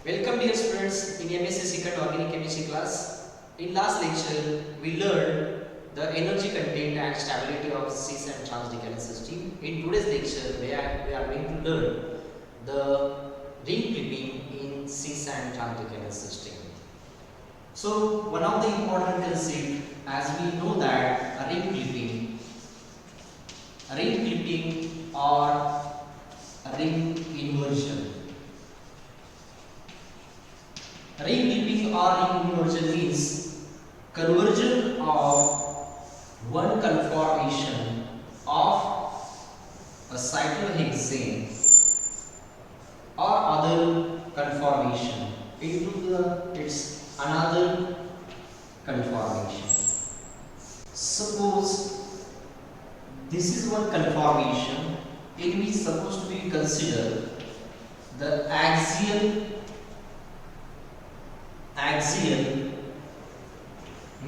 Welcome dear students in MSc Second Organic Chemistry class. In last lecture, we learned the energy content and stability of cis and trans Decalin system. In today's lecture, we are going to learn the ring clipping in cis and trans Decalin system. So one of the important concepts, as we know that a ring clipping or a ring inversion. Ring clipping or ring inversion means conversion of one conformation of a cyclohexane or other conformation into its another conformation. Suppose this is one conformation in which supposed to be considered the axial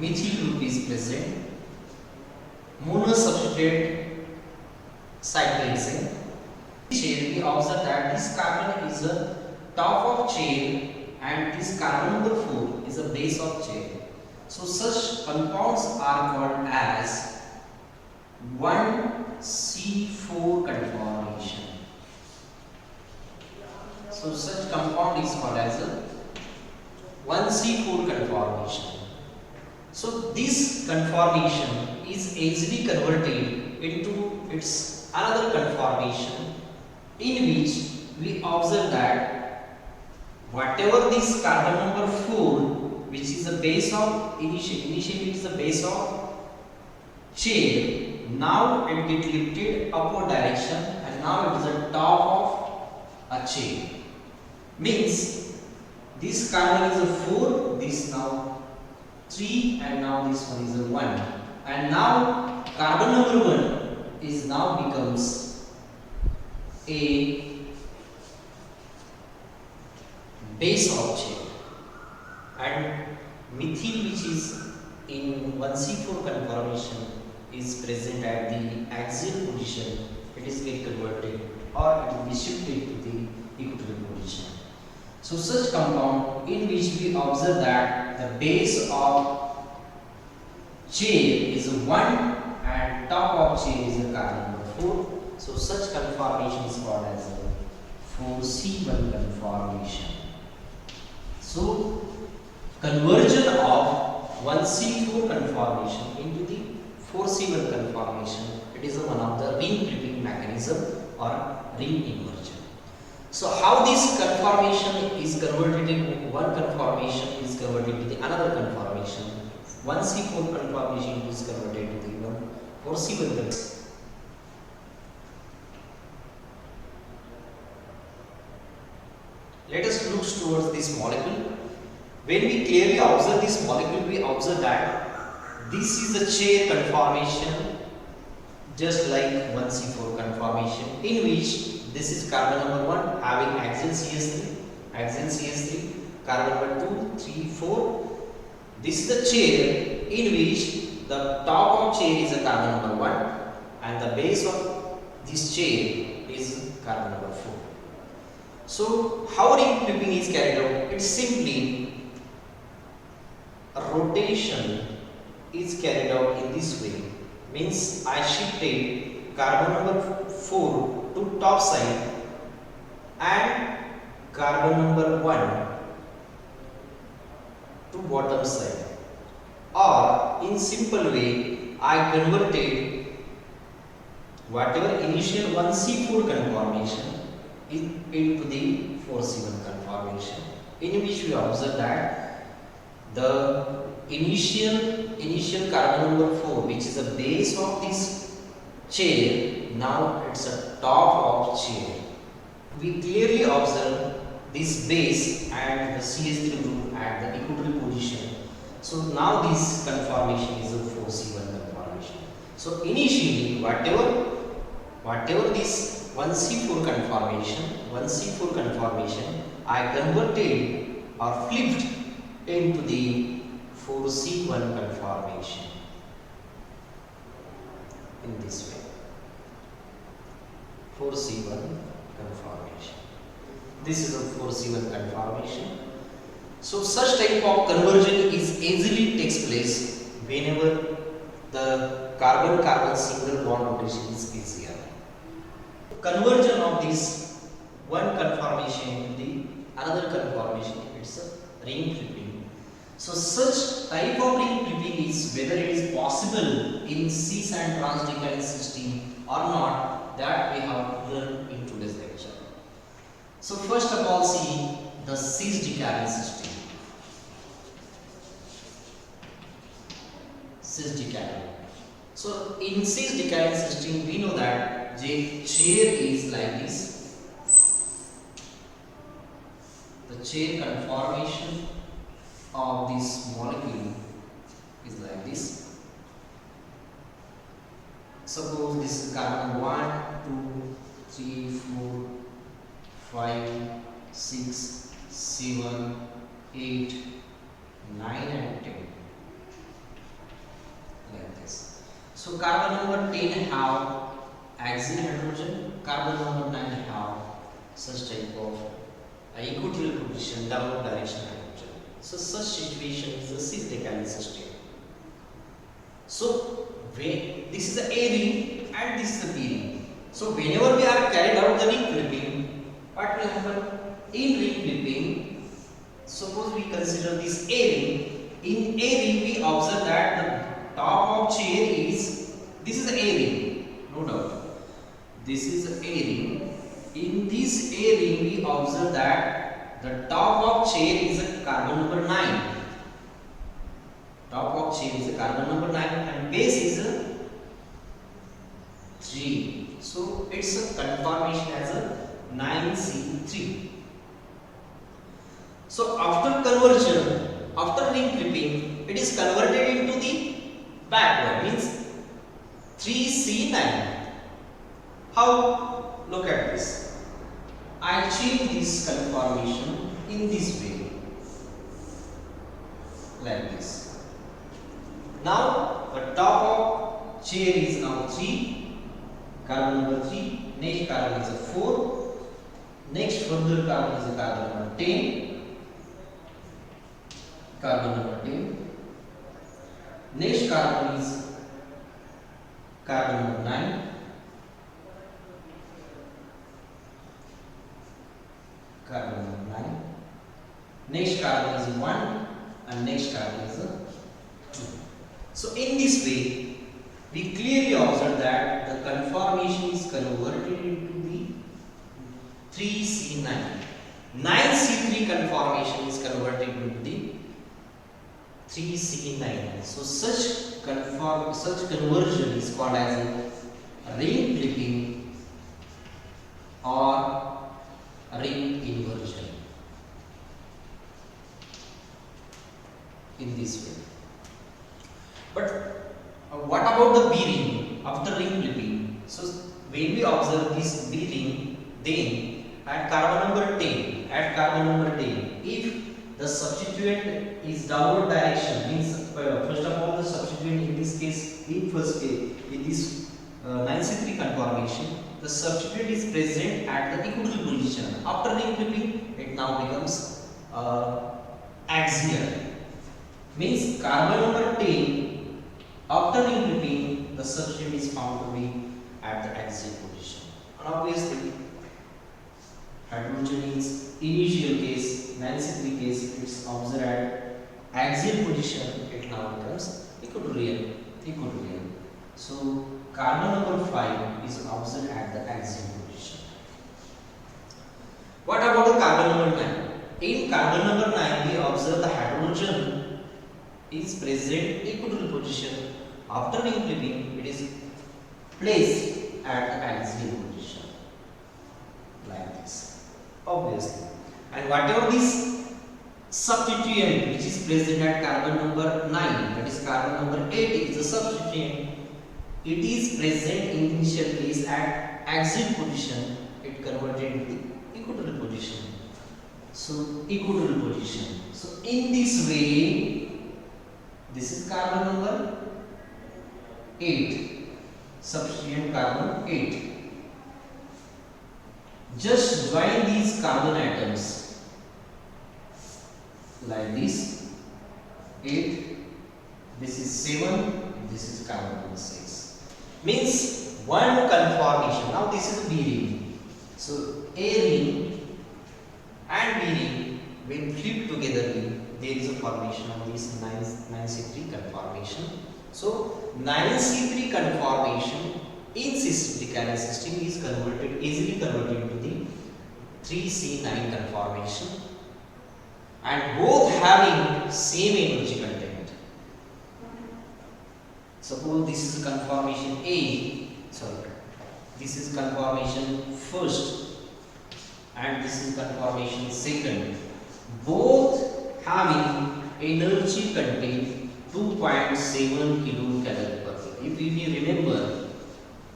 methyl group is present, monosubstrate cyclohexane. Chain, we observe that this carbon is a top of chain and this carbon number 4 is a base of chain. So such compounds are called as 1C4 conformation. So such compound is called as a 1C4 conformation. So this conformation is easily converted into its another conformation, in which we observe that whatever this carbon number 4, which is the base of initially it is the base of chain, now it gets lifted upward direction and now it is the top of a chain. Means this carbon is a 4, this now 3 and now this one is a 1, and now carbon number 1 is now becomes a base of chain, and methyl, which is in 1C4 conformation, is present at the axial position. It is get converted or it will be shifted to the equatorial position. So such compound in which we observe that the base of chain is 1 and top of chain is a carbon number 4. So such conformation is called as a 4C1 conformation. So conversion of 1C4 conformation into the 4C1 conformation, it is one of the ring clipping mechanism or ring inversion. So how this conformation is converted in one conformation is converted to the another conformation. 1C4 conformation is converted to the 4C1 conformation. Let us look towards this molecule. When we clearly observe this molecule, we observe that this is a chain conformation, just like 1C4 conformation, in which this is carbon number 1 having axial CH3, carbon number 2, 3, 4. This is the chain in which the top of chain is a carbon number 1 and the base of this chain is carbon number 4. So how ring clipping is carried out? It's simply a rotation is carried out in this way. Means I shifted carbon number 4 to top side and carbon number 1 to bottom side, or in simple way I converted whatever initial 1C4 conformation into the 4C1 conformation, in which we observe that the initial carbon number 4, which is the base of this chain, now it's a top of chain. We clearly observe this base and the CH3 group at the equatorial position. So now this conformation is a 4C1 conformation. So initially whatever this 1C4 conformation I converted or flipped into the 4C1 conformation in this way. 4C1 conformation. This is a 4C1 conformation. So such type of conversion is easily takes place whenever the carbon-carbon single bond rotation is PCR. Conversion of this one conformation into the another conformation, it's a ring flipping. So such type of ring flipping is whether it is possible in cis and trans Decalin system or not, that we have learned in today's lecture. So first of all, see the cis Decalin system. Cis Decalin. So in cis Decalin system, we know that the chair is like this. The chair conformation of this molecule is like this. Suppose this is carbon 1, 2, 3, 4, 5, 6, 7, 8, 9 and 10. Like this. So carbon number 10 have axial hydrogen, carbon number 9 have such type of equatorial position, downward direction hydrogen. So such situation is the cis Decalin system. So this is the A ring and this is the B ring. So whenever we are carried out the ring flipping, what will happen? In ring flipping, suppose we consider this A ring. In A ring we observe that the top of chair is, this is the A ring, no doubt. This is the A ring. In this A ring we observe that the top of chair is a carbon number 9. Top of chain is a carbon number 9 and base is a 3. So it's a conformation as a 9C3. So after conversion, after ring flipping, it is converted into the backward, means 3C9. How? Look at this. I change this conformation in this way, like this. Now the top of chair is now 3, carbon number 3, next carbon is a 4, next further carbon is a carbon number 10, carbon number 10, next carbon is carbon number 9, carbon number 9, next carbon is 1 and next carbon is a 2. So in this way, we clearly observe that the conformation is converted into the 3C9. 9C3 conformation is converted into the 3C9. So such conversion is called as a ring flipping or ring inversion. In this way. But what about the B ring after ring flipping? So when we observe this B ring, then at carbon number 10, if the substituent is downward direction, means first of all the substituent in this case, in this 9C3 conformation, the substituent is present at the equatorial position. After ring flipping, it now becomes axial. Means carbon number 10, after ring flipping, the substituent is found to be at the axial position. And obviously, hydrogen is initial case, 9C3 case, it's observed at axial position, it now becomes equatorial. So carbon number 5 is observed at the axial position. What about the carbon number 9? In carbon number 9, we observe the hydrogen is present equatorial position. After ring flipping, it is placed at the axial position, like this, obviously. And whatever this substituent which is present at carbon number 9, that is carbon number 8 is the substituent, it is present in initial case at axial position, it converted into the equatorial position. So equatorial position. So in this way, this is carbon number 8, substituent carbon 8. just join these carbon atoms like this. 8, this is 7, this is carbon number 6. Means one conformation. Now this is B ring. So A ring and B ring when flipped together, there is a formation of this 9C3 conformation. So 9C3 conformation in Decalin system is easily converted into the 3C9 conformation, and both having same energy content. Suppose this is conformation A, this is conformation first and this is conformation second. Both having energy content 2.7 kilocalorie per kilo. If you remember,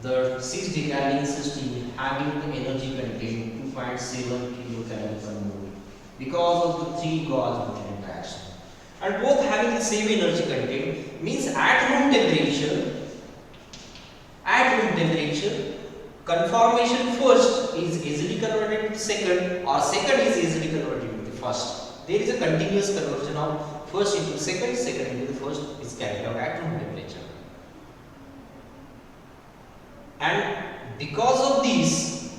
the 6 Decalin system having the energy content 2.7 kilocalorie per mole because of the 3 gauge protein interaction, and both having the same energy content, means at room temperature conformation first is easily converted to second, or second is easily converted to the first. There is a continuous conversion of first into second, second into the first is carried out at room temperature. And because of this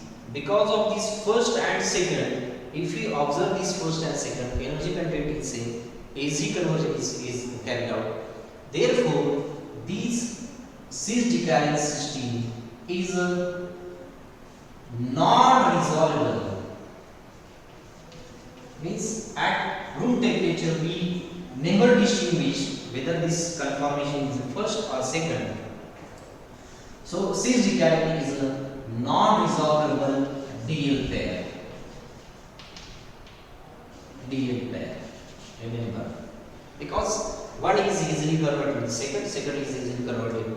first and second, if we observe this first and second, energy content is same, AZ conversion is carried out. Therefore, this 6 Decalin system is a non-resolvable. Means at room temperature we never distinguish whether this conformation is first or second. So 6 Decalin is a non-resolvable DL pair. Remember, because one is easily converted to second, second is easily converted to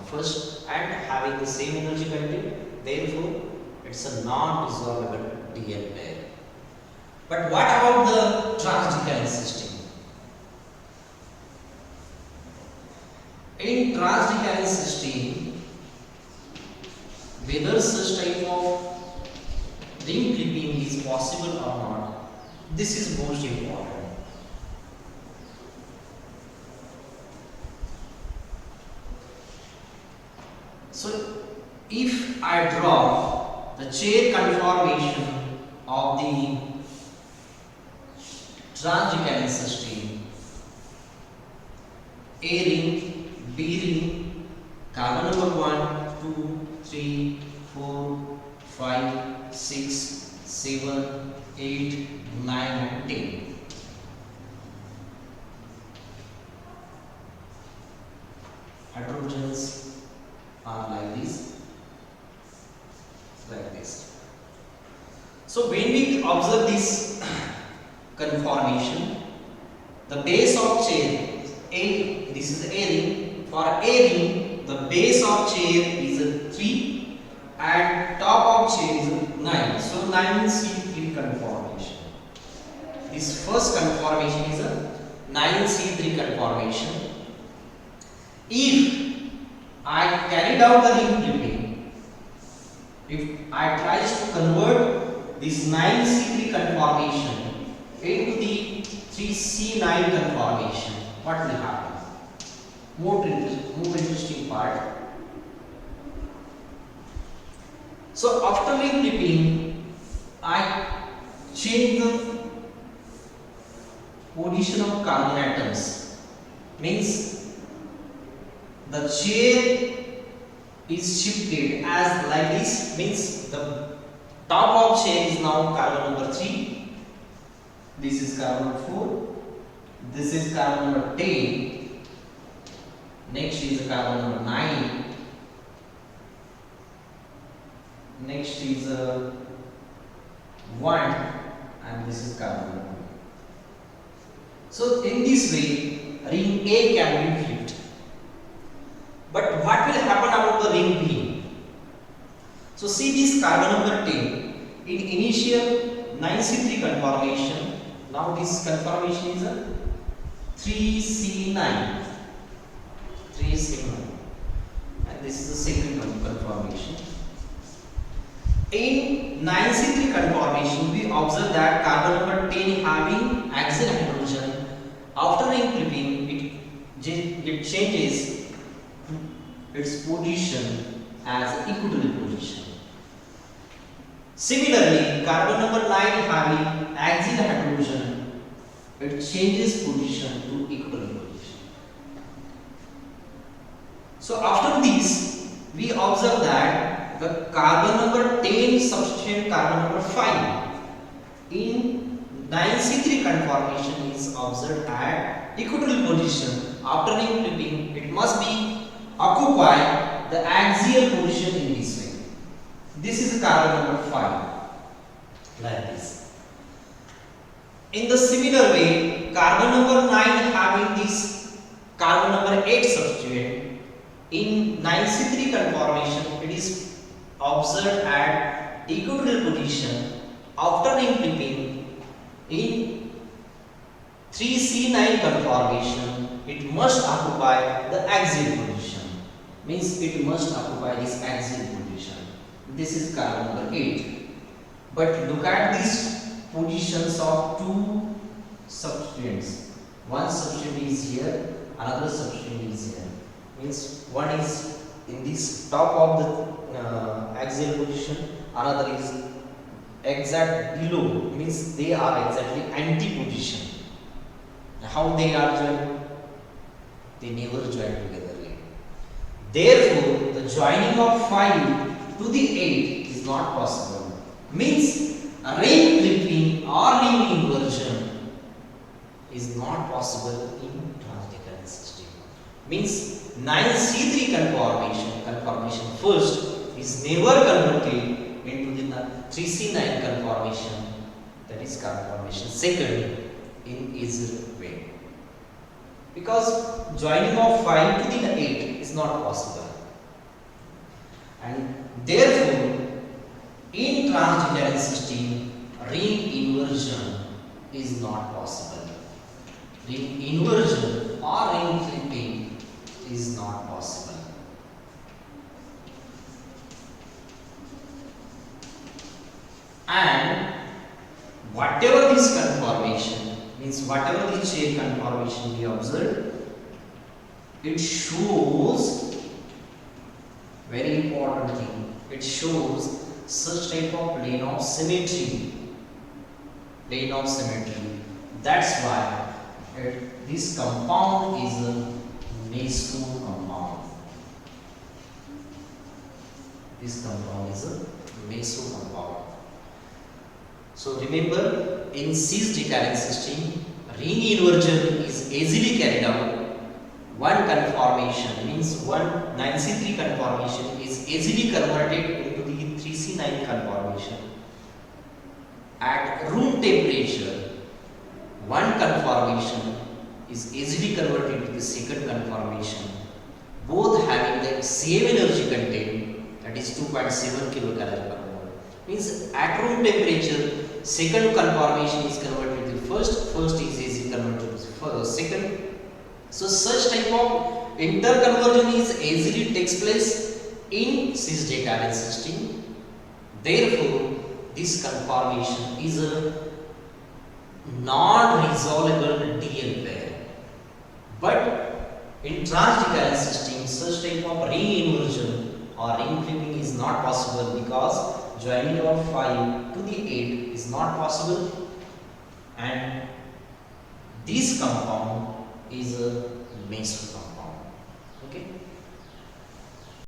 first, and having the same energy content, therefore it's a non-resolvable DL pair. But what about the trans-Decalin system? In trans-Decalin system, whether such type of ring flipping is possible or not, this is most important. So if I draw the chair conformation of the trans-Decalin system, A ring, B ring, carbon number 1, 2, 3, 4, 5, 6, 7, 8, 9 and 10. Hydrogens are like this. So when we observe this conformation, the base of chair A, this is A ring. For A ring, the base of chair is a 3 and top of chair is a 9. So 9C3 conformation. This first conformation is a 9C3 conformation. If I carried out the ring flipping, if I tries to convert this 9C3 conformation into the 3C9 conformation, what will happen? More interesting part. So after ring flipping, I change the position of carbon atoms. Means the chair is shifted as like this. Means the top of chair is now carbon number 3. This is carbon number 4. This is carbon number 10. Next is carbon number 9. Next is 1, and this is carbon number 1. So in this way, ring A can be flipped. But what will happen about the ring B? So see this carbon number 10 in initial 9C3 conformation. Now this conformation is a 3C9. 3C9. And this is the second conformation. In 9C3 conformation, we observe that carbon number 10 having axial hydrogen. After ring clipping, it changes its position as equatorial position. Similarly, carbon number 9 having axial hydrogen, it changes position to equatorial position. So after this, we observe that the carbon number 10 substitute carbon number 5 in 9C3 conformation is observed at equatorial position. After ring clipping, it must be occupy the axial position in this way. This is carbon number 5, like this. In the similar way, carbon number 9 having this carbon number 8 substituent in 9C3 conformation, it is observed at equatorial position. After ring clipping in 3C9 conformation, it must occupy the axial position. Means it must occupy this axial position. This is carbon number 8. But look at these positions of two substituents. One substituent is here, another substituent is here. Means one is in this top of the axial position, another is exact below, means they are exactly anti-position. How they are joined? They never join together. Therefore, the joining of 5 to the 8 is not possible. Means ring clipping or ring inversion is not possible in Decalin system. Means 9C3 conformation first is never converted into the 3C9 conformation, that is conformation second in easier way. Because joining of 5 to the 8 is not possible. And therefore, in Decalin system, ring inversion is not possible. Ring inversion or ring clipping is not possible. And whatever this conformation, means whatever the chain conformation we observe, it shows very important thing. It shows such type of plane of symmetry. Plane of symmetry. That's why this compound is a meso compound. This compound is a meso compound. So remember, in Decalin system, ring inversion is easily carried out. One conformation, means one 9C3 conformation is easily converted into the 3C9 conformation. At room temperature, one conformation is easily converted to the second conformation, both having the same energy content, that is 2.7 kilocalorie per mole. Means at room temperature, second conformation is converted to first is easily converted to second. So such type of interconversion is easily takes place in Decalin system. Therefore, this conformation is a non-resolvable DL pair. But in Decalin system, such type of ring inversion or ring clipping is not possible because joining of 5 to the 8 is not possible, and this compound is a meso compound. Okay.